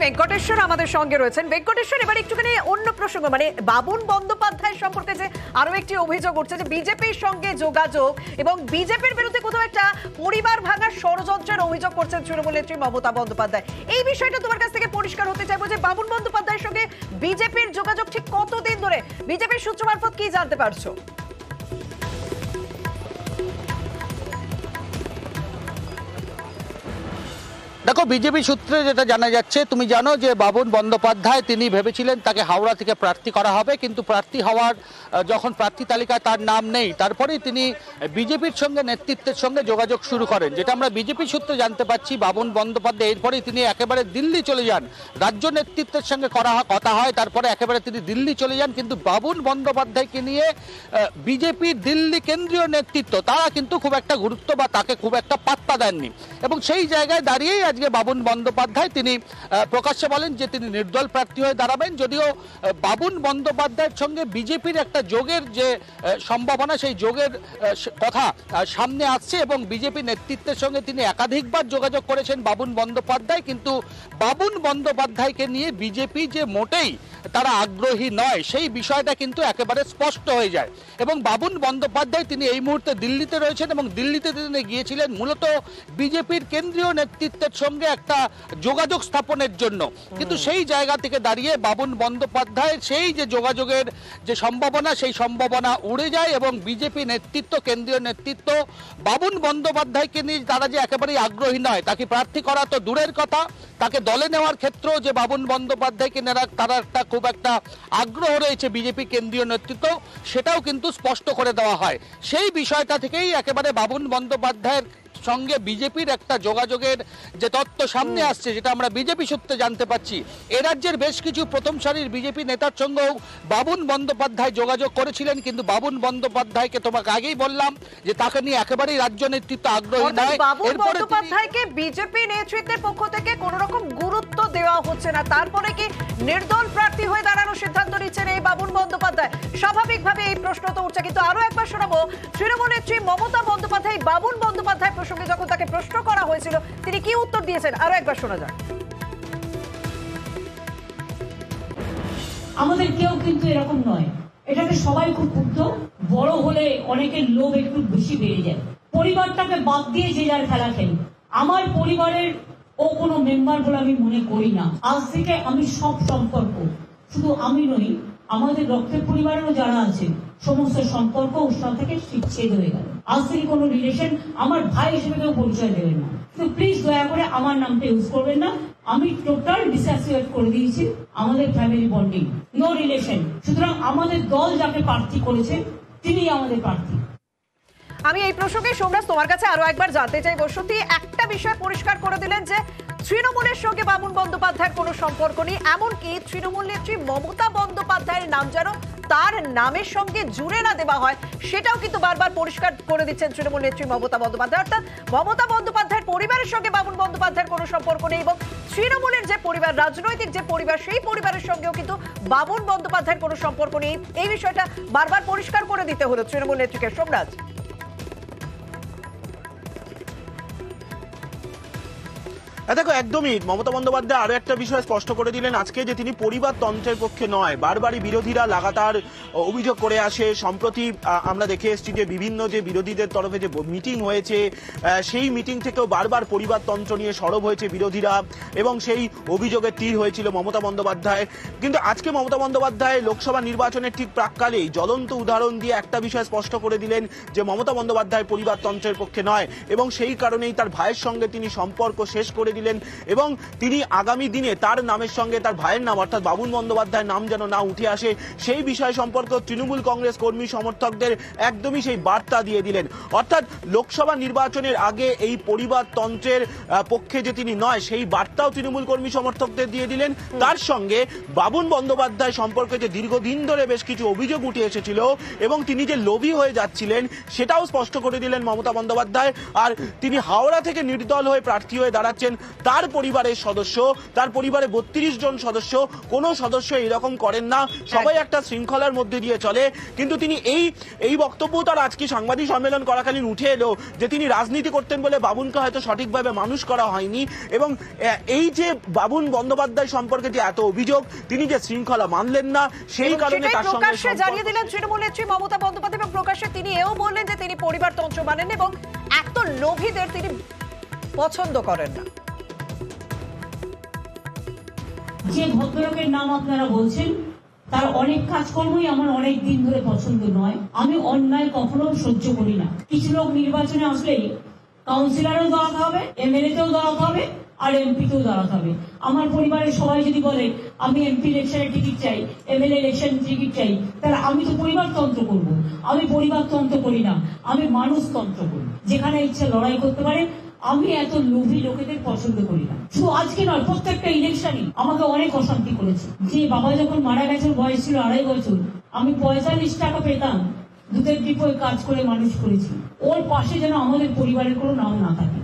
ভেঙ্কটেশ্বর আমাদের সঙ্গে রয়েছেন। ভেঙ্কটেশ্বর, এবার একটুখানি অন্য প্রসঙ্গ, মানে বাবুন বন্দ্যোপাধ্যায় সম্পর্কে যে আরো একটি অভিযোগ উঠছে যে বিজেপির সঙ্গে যোগাযোগ এবং বিজেপির বিরুদ্ধে কোথাও একটা পরিবার ভাঙার ষড়যন্ত্রের অভিযোগ করছেন তৃণমূল নেত্রী মমতা বন্দ্যোপাধ্যায়। এই বিষয়টা তোমার কাছ থেকে পরিষ্কার হতে চাইবো যে বাবুন বন্দ্যোপাধ্যায়ের সঙ্গে বিজেপির যোগাযোগ ঠিক কতদিন ধরে, বিজেপির সূত্র মারফত কি জানতে পারছো? দেখো, বিজেপি সূত্রে যেটা জানা যাচ্ছে, তুমি জানো যে বাবুন বন্দ্যোপাধ্যায় তিনি ভেবেছিলেন তাকে হাওড়া থেকে প্রার্থী করা হবে, কিন্তু প্রার্থী হওয়ার যখন প্রার্থী তালিকায় তার নাম নেই, তারপরেই তিনি বিজেপির সঙ্গে নেতৃত্বের সঙ্গে যোগাযোগ শুরু করেন। যেটা আমরা বিজেপি সূত্রে জানতে পারছি, বাবুন বন্দ্যোপাধ্যায় এরপরেই তিনি একেবারে দিল্লি চলে যান, রাজ্য নেতৃত্বের সঙ্গে কথা হয়, তারপরে একেবারে তিনি দিল্লি চলে যান। কিন্তু বাবুন বন্দ্যোপাধ্যায়কে নিয়ে বিজেপির দিল্লি কেন্দ্রীয় নেতৃত্ব তারা কিন্তু খুব একটা গুরুত্ব বা তাকে খুব একটা পাত্তা দেননি, এবং সেই জায়গায় দাঁড়িয়েই আজকে বাবুন বন্দ্যোপাধ্যায় তিনি প্রকাশ্যে বলেন যে তিনি নির্দল প্রার্থী হয়ে দাঁড়াবেন। যদিও বাবুন বন্দ্যোপাধ্যায়ের সঙ্গে বিজেপির একটা যোগের যে সম্ভাবনা, সেই যোগের কথা সামনে আসছে, এবং বিজেপি নেতৃত্বের সঙ্গে তিনি একাধিকবার যোগাযোগ করেছেন বাবুন বন্দ্যোপাধ্যায়, কিন্তু বাবুন বন্দ্যোপাধ্যায়কে নিয়ে বিজেপি যে মোটেই তারা আগ্রহী নয়, সেই বিষয়টা কিন্তু একেবারে স্পষ্ট হয়ে যায়। এবং বাবুন বন্দ্যোপাধ্যায় তিনি এই মুহূর্তে দিল্লিতে রয়েছেন, এবং দিল্লিতে তিনি গিয়েছিলেন মূলত বিজেপির কেন্দ্রীয় নেতৃত্বের সঙ্গে একটা যোগাযোগ স্থাপনের জন্য। কিন্তু সেই জায়গা থেকে দাঁড়িয়ে বাবুন বন্দ্যোপাধ্যায়ের সেই যে যোগাযোগের যে সম্ভাবনা, সেই সম্ভাবনা উড়ে যায়, এবং বিজেপি নেতৃত্ব, কেন্দ্রীয় নেতৃত্ব বাবুন বন্দ্যোপাধ্যায়কে নিয়ে তারা যে একেবারেই আগ্রহী নয়, তাকে প্রার্থী করা তো দূরের কথা, তাকে দলে নেওয়ার ক্ষেত্রেও যে বাবুন বন্দ্যোপাধ্যায়কে তারা একটা খুব একটা আগ্রহ রয়েছে বিজেপি কেন্দ্রীয় নেতৃত্ব, সেটাও কিন্তু স্পষ্ট করে দেওয়া হয়। সেই বিষয়টা থেকেই একেবারে বাবুন বন্দ্যোপাধ্যায়ের সঙ্গে বিজেপির একটা যোগাযোগের যে তত্ত্ব সামনে আসছে, যেটা আমরা বিজেপি সূত্রে জানতে পাচ্ছি। এ রাজ্যের বেশ কিছু প্রথম সারির বিজেপি নেতার সঙ্গেও বাবুন বন্দ্যোপাধ্যায় যোগাযোগ করেছিলেন, কিন্তু বাবুন বন্দ্যোপাধ্যায়কে তোমাকে আগেই বললাম যে তাকে নিয়ে একেবারেই রাজ্য নেতৃত্ব আগ্রহী নয়। বাবুন বন্দ্যোপাধ্যায়কে বিজেপি নেতৃত্বের পক্ষ থেকে কোনো রকম গুরুত্ব দেওয়া হচ্ছে না, তারপরে কি নির্দল প্রার্থী হয়ে দাঁড়ানোর সিদ্ধান্ত নিচ্ছেন এই বাবুন বন্দ্যোপাধ্যায়? স্বাভাবিকভাবে এই প্রশ্ন তো উঠছে, কিন্তু আরো একবার শোনাবো তৃণমূল নেত্রী মমতা বন্দ্যোপাধ্যায় বাবুন বন্দ্যোপাধ্যায় প্রসঙ্গে যখন তাকে প্রশ্ন করা হয়েছিল তিনি কি উত্তর দিয়েছেন, আরো একবার শোনা যাক। আমাদের কেউ কিন্তু এরকম নয়, এটাকে সবাই খুব ক্ষুব্ধ। বড় হলে অনেকের লোভ একটু বেশি বেড়ে যায়। পরিবারটাকে বাদ দিয়ে যে যার খেলা খেলি, আমার পরিবারের ও কোনো মেম্বার বলে আমি মনে করি না। আজ থেকে আমি সব সম্পর্ক, শুধু আমি নই, আমাদের রক্তের পরিবারেরও যারা আছে, সমস্ত সম্পর্ক ওর সাথে থেকে ছেদ হয়ে গেল। আজ থেকে কোনো রিলেশন আমার ভাই হিসেবে কেউ পরিচয় দেবেন না। তো প্লিজ দয়া করে আমার নামটা ইউজ করবেন না। আমি টোটাল ডিসঅ্যাসোসিয়েট করে দিয়েছি আমাদের ফ্যামিলি বন্ডিং, নো রিলেশন। সুতরাং আমাদের দল যাকে প্রার্থী করেছে তিনি আমাদের প্রার্থী। আমি এই প্রসঙ্গে সোমরাজ তোমার কাছে আরো একবার জানতে চাই, বসন্তী একটা বিষয় পরিষ্কার করে দিলেন যে তৃণমূলের সঙ্গে বাবুন বন্দ্যোপাধ্যায়ের কোনো সম্পর্ক নেই, এমনকি তৃণমূল নেত্রী মমতা বন্দ্যোপাধ্যায়ের নাম যেন তার নামের সঙ্গে জুড়ে না দেওয়া হয়, সেটাও কিন্তু বারবার পরিষ্কার করে দিচ্ছেন তৃণমূল নেত্রী মমতা বন্দ্যোপাধ্যায়। অর্থাৎ মমতা বন্দ্যোপাধ্যায়ের পরিবারের সঙ্গে বাবুন বন্দ্যোপাধ্যায়ের কোনো সম্পর্ক নেই, এবং তৃণমূলের যে পরিবার, রাজনৈতিক যে পরিবার, সেই পরিবারের সঙ্গেও কিন্তু বাবুন বন্দ্যোপাধ্যায়ের কোনো সম্পর্ক নেই। এই বিষয়টা বারবার পরিষ্কার করে দিতে হলো তৃণমূল নেত্রীকে। সোমরাজ, দেখো, একদমই মমতা বন্দ্যোপাধ্যায় আরো একটা বিষয় স্পষ্ট করে দিলেন আজকে, যে তিনি পরিবারতন্ত্রের পক্ষে নয়। বারবারই বিরোধীরা লাগাতার অভিযোগ করে আসে। সম্প্রতি আমরা দেখে এসেছি যে বিভিন্ন যে বিরোধীদের তরফে যে মিটিং হয়েছে, সেই মিটিং থেকেও বারবার পরিবারতন্ত্র নিয়ে সরব হয়েছে বিরোধীরা, এবং সেই অভিযোগের তীর হয়েছিল মমতা বন্দ্যোপাধ্যায়। কিন্তু আজকে মমতা বন্দ্যোপাধ্যায় লোকসভা নির্বাচনের ঠিক প্রাককালেই জ্বলন্ত উদাহরণ দিয়ে একটা বিষয় স্পষ্ট করে দিলেন যে মমতা বন্দ্যোপাধ্যায় পরিবারতন্ত্রের পক্ষে নয়, এবং সেই কারণেই তার ভাইয়ের সঙ্গে তিনি সম্পর্ক শেষ করে দিলেন, এবং তিনি আগামী দিনে তার নামের সঙ্গে তার ভাইয়ের নাম অর্থাৎ বাবুন বন্দ্যোপাধ্যায়ের নাম যেন না উঠে আসে, সেই বিষয় সম্পর্কে তৃণমূল কংগ্রেস কর্মী সমর্থকদের একদমই সেই বার্তা দিয়ে দিলেন। অর্থাৎ লোকসভা নির্বাচনের আগে এই পরিবারতন্ত্রের পক্ষে যে তিনি নয়, সেই বার্তাও তৃণমূল কর্মী সমর্থকদের দিয়ে দিলেন। তার সঙ্গে বাবুন বন্দ্যোপাধ্যায় সম্পর্কে যে দীর্ঘদিন ধরে বেশ কিছু অভিযোগ উঠে এসেছিল, এবং তিনি যে লোভী হয়ে যাচ্ছিলেন, সেটাও স্পষ্ট করে দিলেন মমতা বন্দ্যোপাধ্যায়। আর তিনি হাওড়া থেকে নির্দল হয়ে প্রার্থী হয়ে দাঁড়াচ্ছেন, তার পরিবারের সদস্য, তার পরিবারে 32 জন সদস্য, কোনো সদস্য এরকম করেন না, সবাই একটা শৃঙ্খলার মধ্যে দিয়ে চলে। কিন্তু তিনি এই বক্তব্য তার আজকে সাংবাদিক সম্মেলন করাকালীন উঠে এলো যে তিনি রাজনীতি করতেন বলে বাবুনকে হয়তো সঠিকভাবে মানুষ করা হয়নি, এবং এই যে বাবুন বন্দ্যোপাধ্যায় সম্পর্কে যে এত অভিযোগ, তিনি যে শৃঙ্খলা মানলেন না, সেই কারণে তার সঙ্গে প্রকাশ্যে জানিয়ে দিলেন তৃণমূল নেত্রী মমতা বন্দ্যোপাধ্যায়, এবং প্রকাশ্যে তিনি এও বললেন যে তিনি পরিবারতন্ত্র মানেন এবং এত লোভীদের তিনি পছন্দ করেন না। যে ভদ্রলোকের নাম আপনারা বলছেন তার অনেক কাজকর্মই আমার অনেক দিন ধরে পছন্দ নয়। আমি অন্যায় কখনো সহ্য করি না। কিছু লোক নির্বাচনে আসলেই কাউন্সিলরও দাঁড়াতে হবে, এমএলএতেও দাঁড়াতে হবে, আর এমপিতেও দাঁড়াতে হবে। আমার পরিবারের সবাই যদি বলে আমি এমপি ইলেকশনের টিকিট চাই, এমএলএ ইলেকশন টিকিট চাই, তাহলে আমি তো পরিবারতন্ত্র করব। আমি পরিবারতন্ত্র করি না, আমি মানুষতন্ত্র করি। যেখানে ইচ্ছে লড়াই করতে পারে। আমি এত লোভী লোকেদের পছন্দ করি না। শুধু আজকে নয়, প্রত্যেকটা ইলেকশনই আমাকে অনেক অশান্তি করেছে। যে বাবা যখন মারা গেছেন বয়স ছিল 2.5 বছর, আমি 45 টাকা পেতাম, দুধের ডিপোয় কাজ করে মানুষ করেছি। ওর পাশে যেন আমাদের পরিবারের কোনো নাম না থাকে।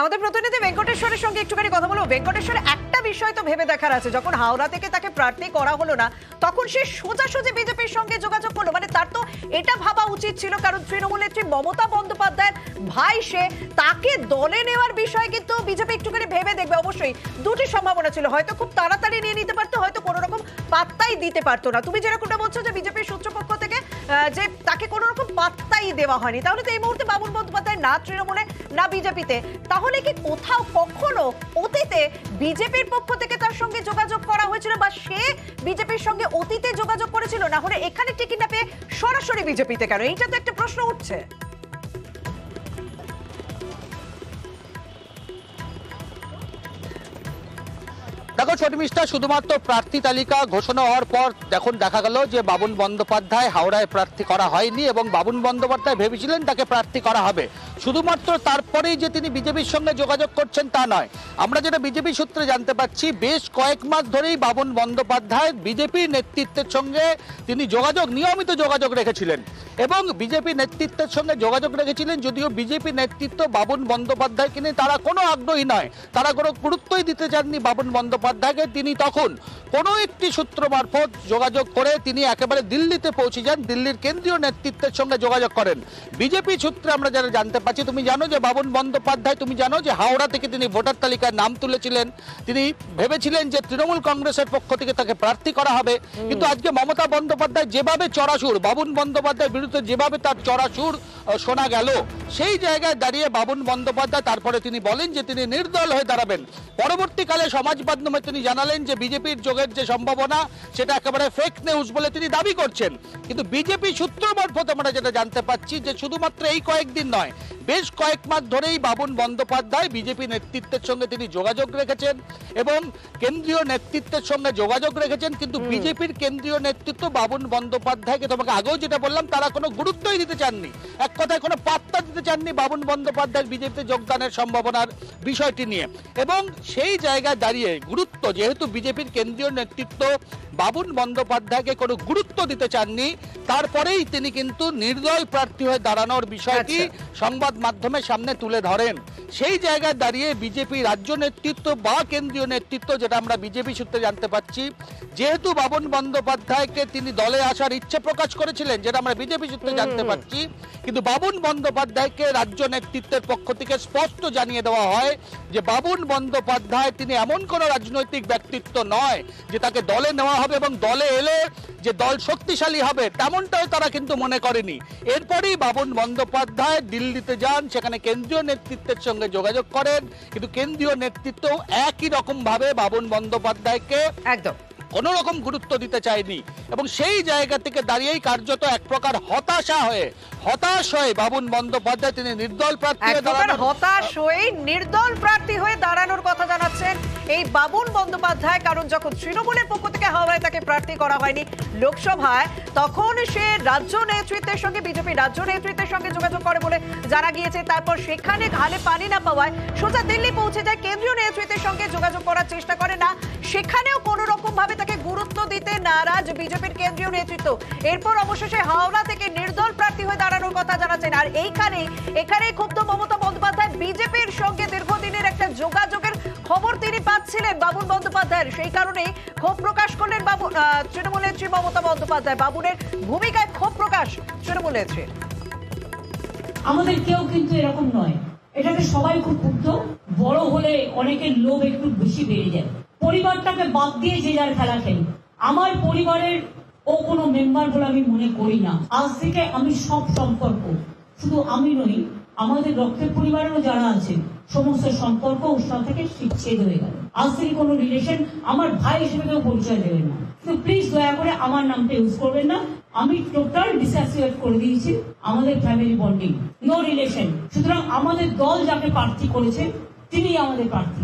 আমাদের প্রতিনিধি ভেঙ্কটেশ্বরের সঙ্গে একটুখানি কথা বলবো। ভেঙ্কটেশ্বর, একটা বিষয় তো ভেবে দেখার আছে, যখন হাওড়া থেকে তাকে প্রার্থী করা হলো না তখন সে সোজাসুজি বিজেপির সঙ্গে যোগাযোগ করলো, মানে তার তো এটা ভাবা উচিত ছিল, কারণ তৃণমূল নেত্রী মমতা বন্দ্যোপাধ্যায়ের ভাই সে, তাকে দলে নেওয়ার বিষয়ে কিন্তু বিজেপি একটুখানি ভেবে দেখবে। অবশ্যই দুটি সম্ভাবনা ছিল, হয়তো খুব তাড়াতাড়ি নিয়ে নিতে পারতো, হয়তো কোনো রকম পাত্তাই দিতে পারতো না। তুমি যেরকমটা বলছো যে বিজেপির সূত্রপক্ষ থেকে যে তাকে কোনো রকম পাত্তাই দেওয়া হয়নি, তাহলে তো এই মুহূর্তে বাবুন বন্দ্যোপাধ্যায় না তৃণমূলে না বিজেপিতে, তাহলে কি কোথাও কখনো অতীতে বিজেপির পক্ষ থেকে তার সঙ্গে যোগাযোগ করা হয়েছিল, বা সে বিজেপির সঙ্গে অতীতে যোগাযোগ করেছিল? না হলে এখানে টিকিট না পেয়ে সরাসরি বিজেপিতে কেন? এইটা তো একটা প্রশ্ন উঠছে। দেখো ছোটমিষ্টা, শুধুমাত্র প্রার্থী তালিকা ঘোষণা হওয়ার পর এখন দেখা গেল যে বাবুন বন্দ্যোপাধ্যায় হাওড়ায় প্রার্থী করা হয়নি, এবং বাবুন বন্দ্যোপাধ্যায় ভেবেছিলেন তাকে প্রার্থী করা হবে। শুধুমাত্র তারপরেই যে তিনি বিজেপির সঙ্গে যোগাযোগ করছেন তা নয়, আমরা যেটা বিজেপি সূত্রে জানতে পাচ্ছি, বেশ কয়েক মাস ধরেই বাবুন বন্দ্যোপাধ্যায় বিজেপির নেতৃত্বের সঙ্গে তিনি নিয়মিত যোগাযোগ রেখেছিলেন, এবং বিজেপি নেতৃত্বের সঙ্গে যোগাযোগ রেখেছিলেন। যদিও বিজেপি নেতৃত্ব বাবুন বন্দ্যোপাধ্যায়কে নিয়ে তারা কোনো আগ্রহী নয়, তারা কোনো গুরুত্বই দিতে চাননি বাবুন বন্দ্যোপাধ্যায়কে। তিনি তখন কোনো একটি সূত্র মারফত যোগাযোগ করে তিনি একেবারে দিল্লিতে পৌঁছে যান, দিল্লির কেন্দ্রীয় নেতৃত্বের সঙ্গে যোগাযোগ করেন। বিজেপি সূত্রে আমরা যারা জানতে পারছি, তুমি জানো যে বাবুন বন্দ্যোপাধ্যায়, তুমি জানো যে হাওড়া থেকে তিনি ভোটার তালিকায় নাম তুলেছিলেন, তিনি ভেবেছিলেন যে তৃণমূল কংগ্রেসের পক্ষ থেকে তাকে প্রার্থী করা হবে। কিন্তু আজকে মমতা বন্দ্যোপাধ্যায় যেভাবে চড়াসুর, বাবুন বন্দ্যোপাধ্যায়ের বিরুদ্ধে যেভাবে তার চড়াসুর শোনা গেল, সেই জায়গায় দাঁড়িয়ে বাবুন বন্দ্যোপাধ্যায় তারপরে তিনি বলেন যে তিনি নির্দল হয়ে দাঁড়াবেন। পরবর্তীকালে সমাজ মাধ্যমে তিনি জানালেন যে বিজেপির যোগের যে সম্ভাবনা সেটা একেবারে ফেক নিউজ বলে তিনি দাবি করছেন। কিন্তু বিজেপি সূত্র মারফত আমরা যেটা জানতে পাচ্ছি যে শুধুমাত্র এই কয়েকদিন নয়, বেশ কয়েক মাস ধরেই বাবুন বন্দ্যোপাধ্যায় বিজেপি নেতৃত্বের সঙ্গে তিনি যোগাযোগ রেখেছেন এবং কেন্দ্রীয় নেতৃত্বের সঙ্গে যোগাযোগ রেখেছেন। কিন্তু বিজেপির কেন্দ্রীয় নেতৃত্ব বাবুন বন্দ্যোপাধ্যায়কে, তোমাকে আগেও যেটা বললাম, তারা কোনো গুরুত্বই দিতে চাননি, এক কথায় কোনো পাত্তা দিতে চাননি বাবুন বন্দ্যোপাধ্যায়ের বিজেপিতে যোগদানের সম্ভাবনার বিষয়টি নিয়ে। এবং সেই জায়গায় দাঁড়িয়ে গুরুত্ব, যেহেতু বিজেপির কেন্দ্রীয় নেতৃত্ব বাবুন বন্দ্যোপাধ্যায়কে কোনো গুরুত্ব দিতে চাননি, তারপরেই তিনি কিন্তু নির্দয় প্রার্থী হয়ে দাঁড়ানোর বিষয়টি সংবাদ মাধ্যমের সামনে তুলে ধরেন। সেই জায়গায় দাঁড়িয়ে বিজেপি রাজ্য নেতৃত্ব বা কেন্দ্রীয় নেতৃত্ব, যেটা আমরা বিজেপি সূত্রে জানতে পাচ্ছি, যেহেতু বাবুন বন্দ্যোপাধ্যায়কে তিনি দলে আসার ইচ্ছে প্রকাশ করেছিলেন, যেটা আমরা বিজেপি সূত্রে জানতে পাচ্ছি, কিন্তু বাবুন বন্দ্যোপাধ্যায়কে রাজ্য নেতৃত্বের পক্ষ থেকে স্পষ্ট জানিয়ে দেওয়া হয় যে বাবুন বন্দ্যোপাধ্যায় তিনি এমন কোনো রাজনৈতিক ব্যক্তিত্ব নয় যে তাকে দলে নেওয়া হবে এবং দলে এলে যে দল শক্তিশালী হবে, তেমনটাও তারা কিন্তু মনে করেনি। এরপরেই বাবুন বন্দ্যোপাধ্যায় দিল্লিতে যান, সেখানে কেন্দ্রীয় নেতৃত্বের সঙ্গে যোগাযোগ করেন, কিন্তু কেন্দ্রীয় নেতৃত্ব একই রকম ভাবে বাবুন বন্দ্যোপাধ্যায়কে একদম কোনো রকম গুরুত্ব দিতে চায়নি। এবং সেই জায়গা থেকে দাঁড়িয়েই কার্যত এক প্রকার হতাশ হয়ে বাবুন বন্দ্যোপাধ্যায় তিনি নির্দল প্রার্থী হয়ে দাঁড়ানোর কথা জানাচ্ছেন এই বাবুন বন্দ্যোপাধ্যায়। কারণ যখন তৃণমূলের পক্ষ থেকে হাওড়ায় তাকে প্রার্থী করা হয়নি লোকসভায়, তখন সে রাজ্য নেতৃত্বের সঙ্গে, বিজেপি রাজ্য নেতৃত্বের সঙ্গে যোগাযোগ করে বলে জানা গিয়েছে। তারপর সেখানে ঘালে পানি না পাওয়ায় সোজা দিল্লি পৌঁছে যায়, কেন্দ্রীয় নেতৃত্বের সঙ্গে যোগাযোগ করার চেষ্টা করে না, সেখানেও কোনো রকম ভাবে তাকে গুরুত্ব দিতে নারাজ বিজেপির কেন্দ্রীয় নেতৃত্ব। এরপর অবশেষে হাওড়া থেকে নির্দল প্রার্থী হয়ে দাঁড়ানোর কথা জানাচ্ছেন। আর এখানেই ক্ষুব্ধ মমতা বন্দ্যোপাধ্যায় বন্দ্যোপাধ্যায় বিজেপির সঙ্গে দীর্ঘদিনের একটা যোগাযোগের খবর তিনি পাচ্ছিলেন বাবুন বন্দ্যোপাধ্যায়ের, সেই কারণেই ক্ষোভ প্রকাশ করলেন তৃণমূল নেত্রী মমতা বন্দ্যোপাধ্যায়। বাবুনের ভূমিকায় ক্ষোভ প্রকাশ তৃণমূল নেত্রীর। আমাদের কেউ কিন্তু এরকম নয়, এটাতে সবাই খুব ক্ষুব্ধ। বড় হলে অনেকের লোভ একটু বেশি বেড়ে যায়, পরিবারটাকে বাদ দিয়ে যে যার খেলা খেলে। আমার পরিবারের ও কোনো মেম্বার বলে আমি মনে করি না। আজ থেকে আমি সব সম্পর্ক, শুধু আমি নই, আমাদের রক্তের পরিবারেরও যারা আছে সমস্ত সম্পর্ক ওর সাথে থেকে ছেদ হয়ে গেল। আজ থেকে কোনো রিলেশন আমার ভাই হিসেবে কেউ পরিচয় দেবেন না। তো প্লিজ দয়া করে আমার নামটা ইউজ করবেন না। আমি টোটাল ডিসঅ্যাসোসিয়েট করে দিয়েছি আমাদের ফ্যামিলি বন্ডিং, নো রিলেশন। সুতরাং আমাদের দল যাকে প্রার্থী করেছে তিনি আমাদের প্রার্থী।